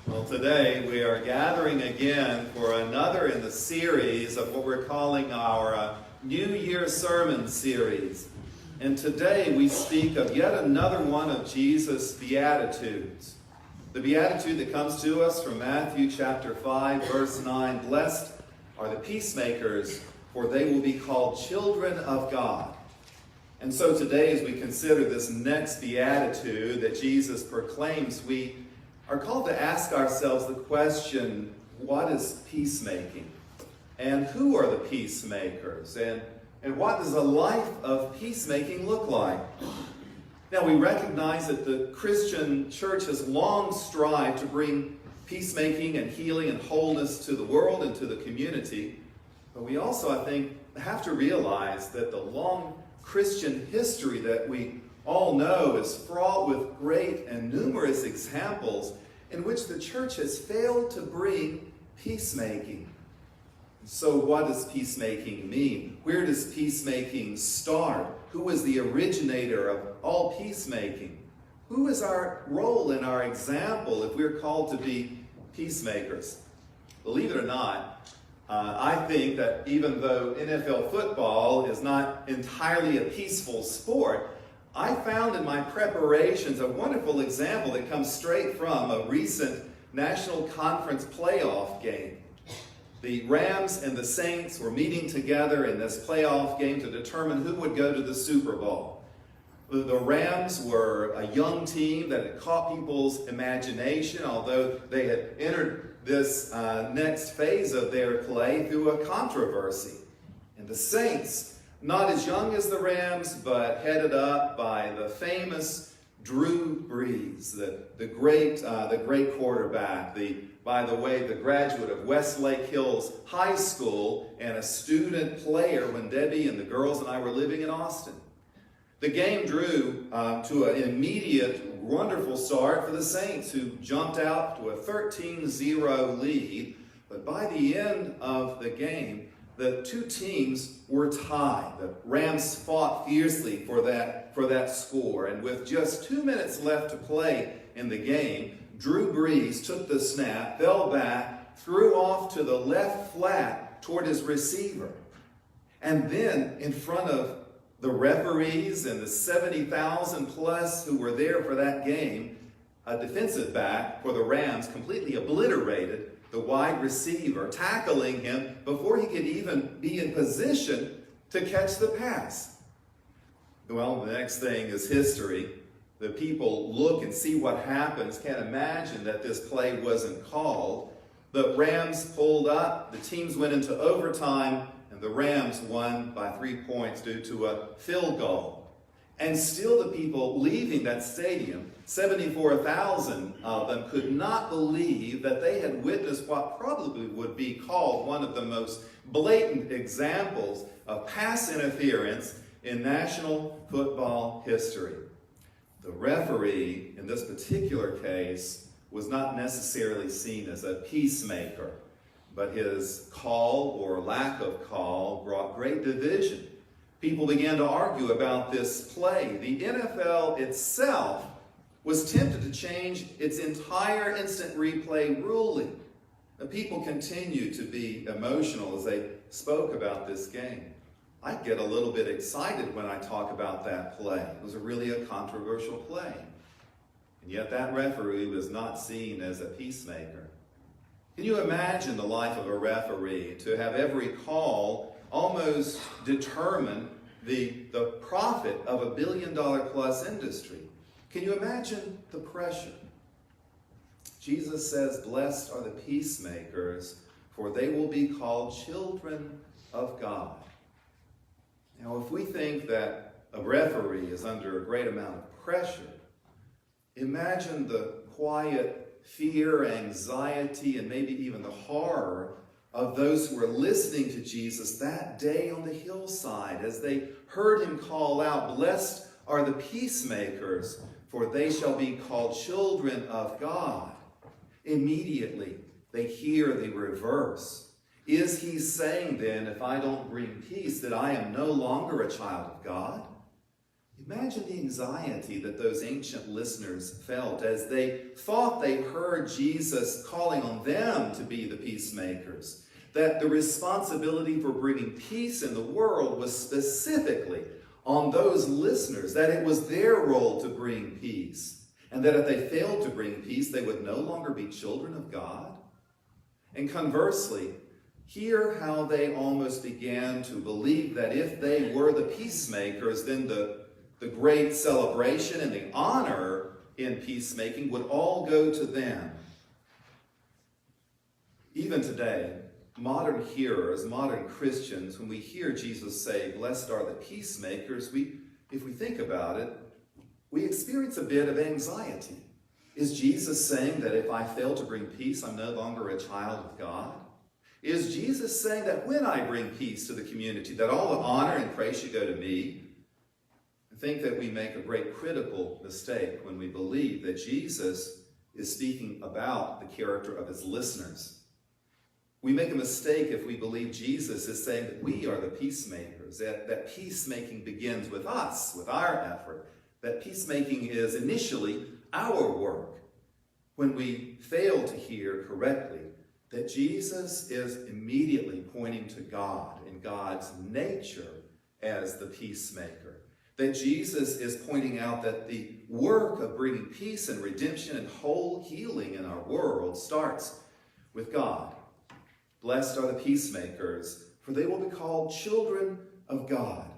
Well, today we are gathering again for another in the series of what we're calling our New Year Sermon series. And today we speak of yet another one of Jesus' Beatitudes. The Beatitude that comes to us from Matthew chapter 5, verse 9, "Blessed are the peacemakers, for they will be called children of God." And so today, as we consider this next Beatitude that Jesus proclaims, we are called to ask ourselves the question, what is peacemaking? And who are the peacemakers? And what does a life of peacemaking look like? Now, we recognize that the Christian church has long strived to bring peacemaking and healing and wholeness to the world and to the community. But we also, I think, have to realize that the long Christian history that we all know is fraught with great and numerous examples in which the church has failed to bring peacemaking. So what does peacemaking mean? Where does peacemaking start? Who is the originator of all peacemaking? Who is our role and our example if we're called to be peacemakers? Believe it or not, I think that even though NFL football is not entirely a peaceful sport, I found in my preparations a wonderful example that comes straight from a recent National Conference playoff game. The Rams and the Saints were meeting together in this playoff game to determine who would go to the Super Bowl. The Rams were a young team that had caught people's imagination, although they had entered this next phase of their play through a controversy. And the Saints, not as young as the Rams, but headed up by the famous Drew Brees, the great quarterback, by the way, the graduate of Westlake Hills High School and a student player when Debbie and the girls and I were living in Austin. The game drew to an immediate, wonderful start for the Saints, who jumped out to a 13-0 lead. But by the end of the game, the two teams were tied. The Rams fought fiercely for that score. And with just 2 minutes left to play in the game, Drew Brees took the snap, fell back, threw off to the left flat toward his receiver. And then, in front of the referees and the 70,000 plus who were there for that game, a defensive back for the Rams completely obliterated the wide receiver, tackling him before he could even be in position to catch the pass. Well, the next thing is history. The people look and see what happens, can't imagine that this play wasn't called. The Rams pulled up, the teams went into overtime, and the Rams won by 3 points due to a field goal. And still the people leaving that stadium, 74,000 of them, could not believe that they had witnessed what probably would be called one of the most blatant examples of pass interference in National Football history. The referee in this particular case was not necessarily seen as a peacemaker, but his call or lack of call brought great division. People began to argue about this play. The NFL itself was tempted to change its entire instant replay ruling. The people continued to be emotional as they spoke about this game. I get a little bit excited when I talk about that play. It was really a controversial play. And yet that referee was not seen as a peacemaker. Can you imagine the life of a referee, to have every call almost determine the profit of a billion-dollar-plus industry? Can you imagine the pressure? Jesus says, "Blessed are the peacemakers, for they will be called children of God." Now, if we think that a referee is under a great amount of pressure, imagine the quiet fear, anxiety, and maybe even the horror of those who were listening to Jesus that day on the hillside as they heard him call out, "Blessed are the peacemakers, for they shall be called children of God." Immediately, they hear the reverse. Is he saying then, if I don't bring peace, that I am no longer a child of God? Imagine the anxiety that those ancient listeners felt as they thought they heard Jesus calling on them to be the peacemakers, that the responsibility for bringing peace in the world was specifically on those listeners, that it was their role to bring peace, and that if they failed to bring peace, they would no longer be children of God. And conversely, hear how they almost began to believe that if they were the peacemakers, then the great celebration and the honor in peacemaking would all go to them. Even today, modern hearers, modern Christians, when we hear Jesus say, "Blessed are the peacemakers," if we think about it, we experience a bit of anxiety. Is Jesus saying that if I fail to bring peace, I'm no longer a child of God? Is Jesus saying that when I bring peace to the community, that all the honor and praise should go to me? I think that we make a great critical mistake when we believe that Jesus is speaking about the character of his listeners. We make a mistake if we believe Jesus is saying that we are the peacemakers, that peacemaking begins with us, with our effort, that peacemaking is initially our work. When we fail to hear correctly that Jesus is immediately pointing to God and God's nature as the peacemaker, that Jesus is pointing out that the work of bringing peace and redemption and whole healing in our world starts with God. Blessed are the peacemakers, for they will be called children of God.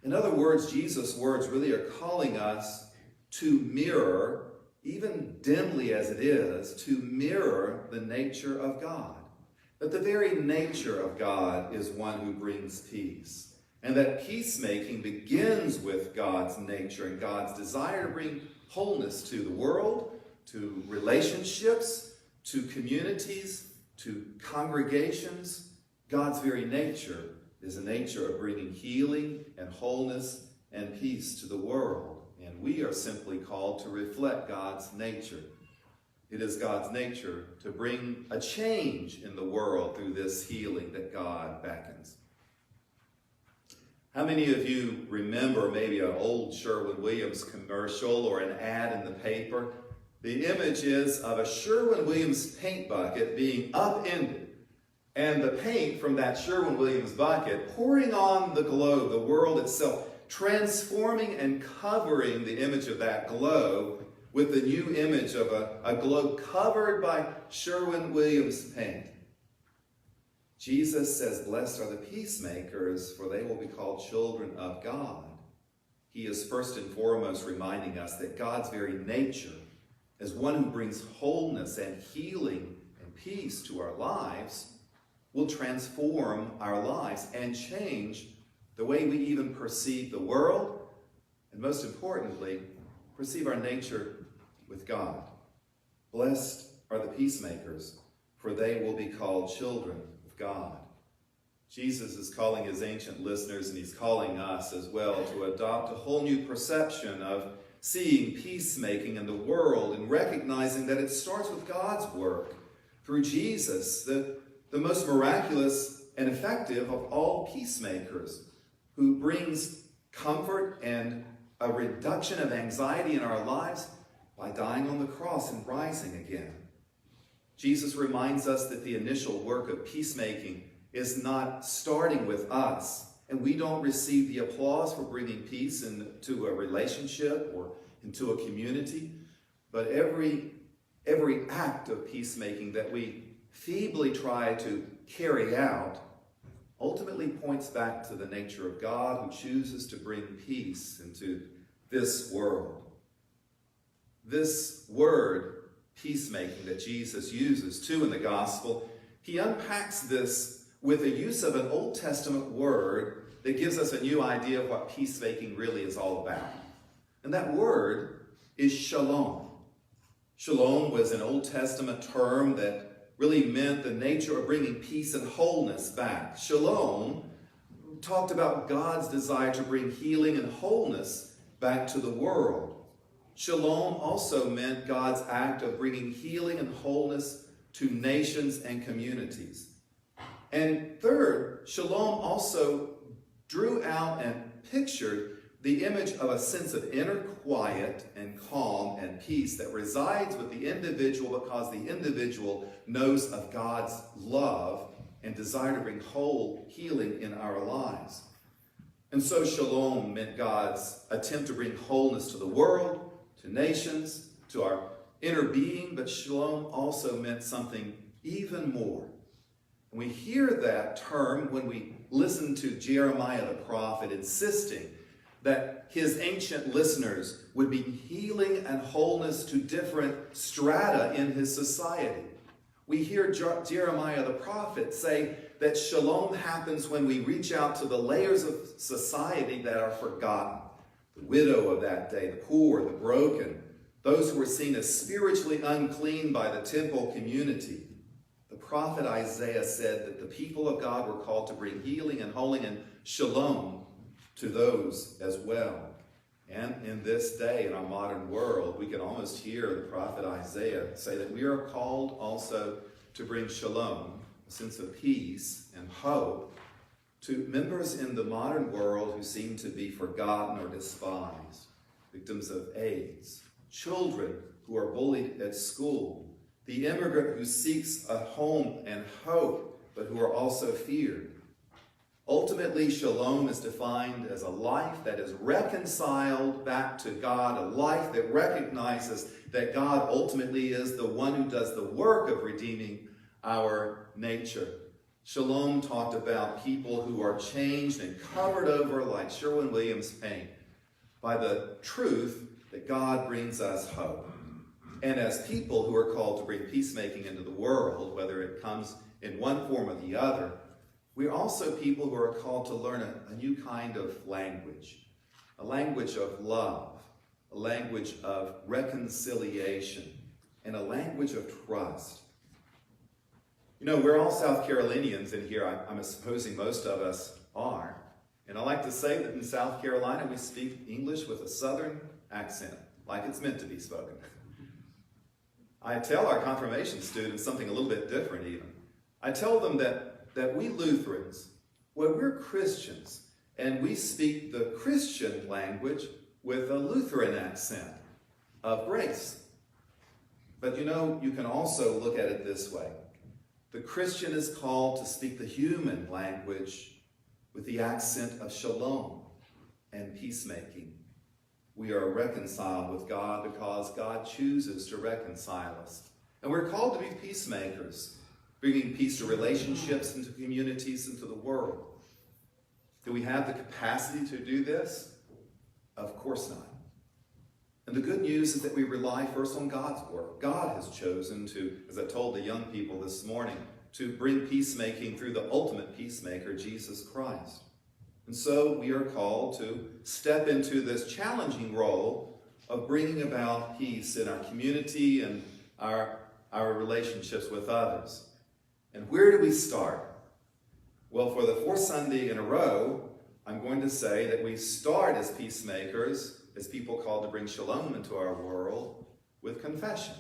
In other words, Jesus' words really are calling us to mirror, even dimly as it is, to mirror the nature of God. That the very nature of God is one who brings peace. And that peacemaking begins with God's nature and God's desire to bring wholeness to the world, to relationships, to communities, to congregations. God's very nature is a nature of bringing healing and wholeness and peace to the world. And we are simply called to reflect God's nature. It is God's nature to bring a change in the world through this healing that God beckons. How many of you remember maybe an old Sherwin-Williams commercial or an ad in the paper? The image is of a Sherwin-Williams paint bucket being upended, and the paint from that Sherwin-Williams bucket pouring on the globe, the world itself, transforming and covering the image of that globe with the new image of a globe covered by Sherwin-Williams paint. Jesus says, "Blessed are the peacemakers, for they will be called children of God." He is first and foremost reminding us that God's very nature, as one who brings wholeness and healing and peace to our lives, will transform our lives and change the way we even perceive the world, and most importantly, perceive our nature with God. Blessed are the peacemakers, for they will be called children of God. Jesus is calling his ancient listeners, and he's calling us as well, to adopt a whole new perception of seeing peacemaking in the world and recognizing that it starts with God's work through Jesus, the most miraculous and effective of all peacemakers, who brings comfort and a reduction of anxiety in our lives by dying on the cross and rising again. Jesus reminds us that the initial work of peacemaking is not starting with us, and we don't receive the applause for bringing peace into a relationship or into a community, but every act of peacemaking that we feebly try to carry out ultimately points back to the nature of God, who chooses to bring peace into this world. This word, peacemaking, that Jesus uses too in the gospel, he unpacks this with the use of an Old Testament word that gives us a new idea of what peacemaking really is all about. And that word is shalom. Shalom was an Old Testament term that really meant the nature of bringing peace and wholeness back. Shalom talked about God's desire to bring healing and wholeness back to the world. Shalom also meant God's act of bringing healing and wholeness to nations and communities. And third, shalom also drew out and pictured the image of a sense of inner quiet and calm and peace that resides with the individual because the individual knows of God's love and desire to bring whole healing in our lives. And so shalom meant God's attempt to bring wholeness to the world, to nations, to our inner being, but shalom also meant something even more. And we hear that term when we listen to Jeremiah the prophet insisting that his ancient listeners would be healing and wholeness to different strata in his society. We hear Jeremiah the prophet say that shalom happens when we reach out to the layers of society that are forgotten. The widow of that day, the poor, the broken, those who were seen as spiritually unclean by the temple community. The prophet Isaiah said that the people of God were called to bring healing and holiness and shalom to those as well. And in this day, in our modern world, we can almost hear the prophet Isaiah say that we are called also to bring shalom, a sense of peace and hope, to members in the modern world who seem to be forgotten or despised, victims of AIDS, children who are bullied at school, the immigrant who seeks a home and hope, but who are also feared. Ultimately, shalom is defined as a life that is reconciled back to God, a life that recognizes that God ultimately is the one who does the work of redeeming our nature. Shalom talked about people who are changed and covered over, like Sherwin-Williams paint, by the truth that God brings us hope. And as people who are called to bring peacemaking into the world, whether it comes in one form or the other, we're also people who are called to learn a new kind of language, a language of love, a language of reconciliation, and a language of trust. You know, we're all South Carolinians in here. I'm supposing most of us are. And I like to say that in South Carolina, we speak English with a Southern accent, like it's meant to be spoken. I tell our confirmation students something a little bit different even. I tell them that we Lutherans, well, we're Christians, and we speak the Christian language with a Lutheran accent of grace. But you know, you can also look at it this way. The Christian is called to speak the human language with the accent of shalom and peacemaking. We are reconciled with God because God chooses to reconcile us. And we're called to be peacemakers, bringing peace to relationships and to communities and to the world. Do we have the capacity to do this? Of course not. And the good news is that we rely first on God's work. God has chosen to, as I told the young people this morning, to bring peacemaking through the ultimate peacemaker, Jesus Christ. And so we are called to step into this challenging role of bringing about peace in our community and our relationships with others. And where do we start? Well, for the fourth Sunday in a row, I'm going to say that we start as peacemakers, as people called to bring shalom into our world, with confession.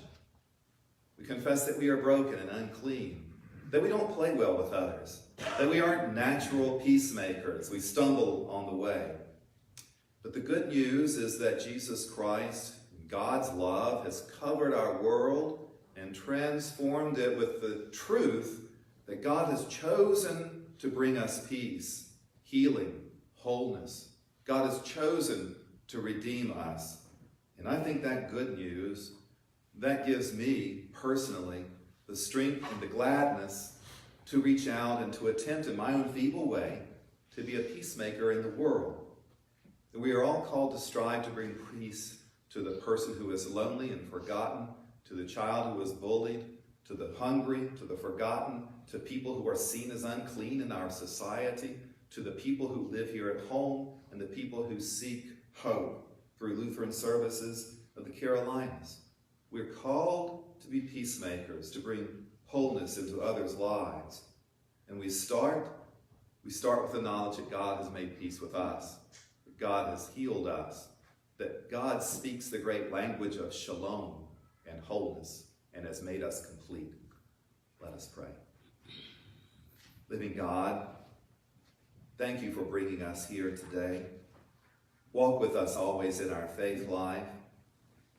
We confess that we are broken and unclean, that we don't play well with others, that we aren't natural peacemakers. We stumble on the way. But the good news is that Jesus Christ, God's love, has covered our world and transformed it with the truth that God has chosen to bring us peace, healing, wholeness. God has chosen to redeem us. And I think that good news, that gives me personally the strength and the gladness to reach out and to attempt in my own feeble way to be a peacemaker in the world. And we are all called to strive to bring peace to the person who is lonely and forgotten, to the child who is bullied, to the hungry, to the forgotten, to people who are seen as unclean in our society, to the people who live here at home, and the people who seek hope through Lutheran services of the Carolinas. We're called to be peacemakers, to bring wholeness into others' lives. And we start with the knowledge that God has made peace with us, that God has healed us, that God speaks the great language of shalom and wholeness and has made us complete. Let us pray. Living God, thank you for bringing us here today. Walk with us always in our faith life.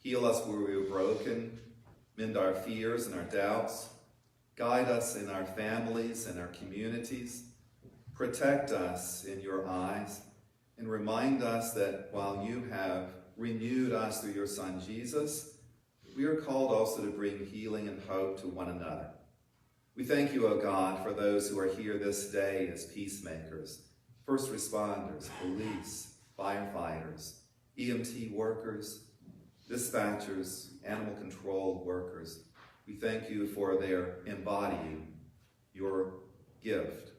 Heal us where we are broken. Mend our fears and our doubts. Guide us in our families and our communities. Protect us in your eyes. And remind us that while you have renewed us through your Son Jesus, we are called also to bring healing and hope to one another. We thank you, O God, for those who are here this day as peacemakers, first responders, police, firefighters, EMT workers, dispatchers, animal control workers. We thank you for their embodying your gift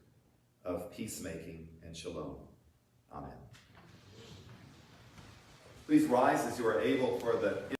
of peacemaking and shalom. Amen. Please rise as you are able for the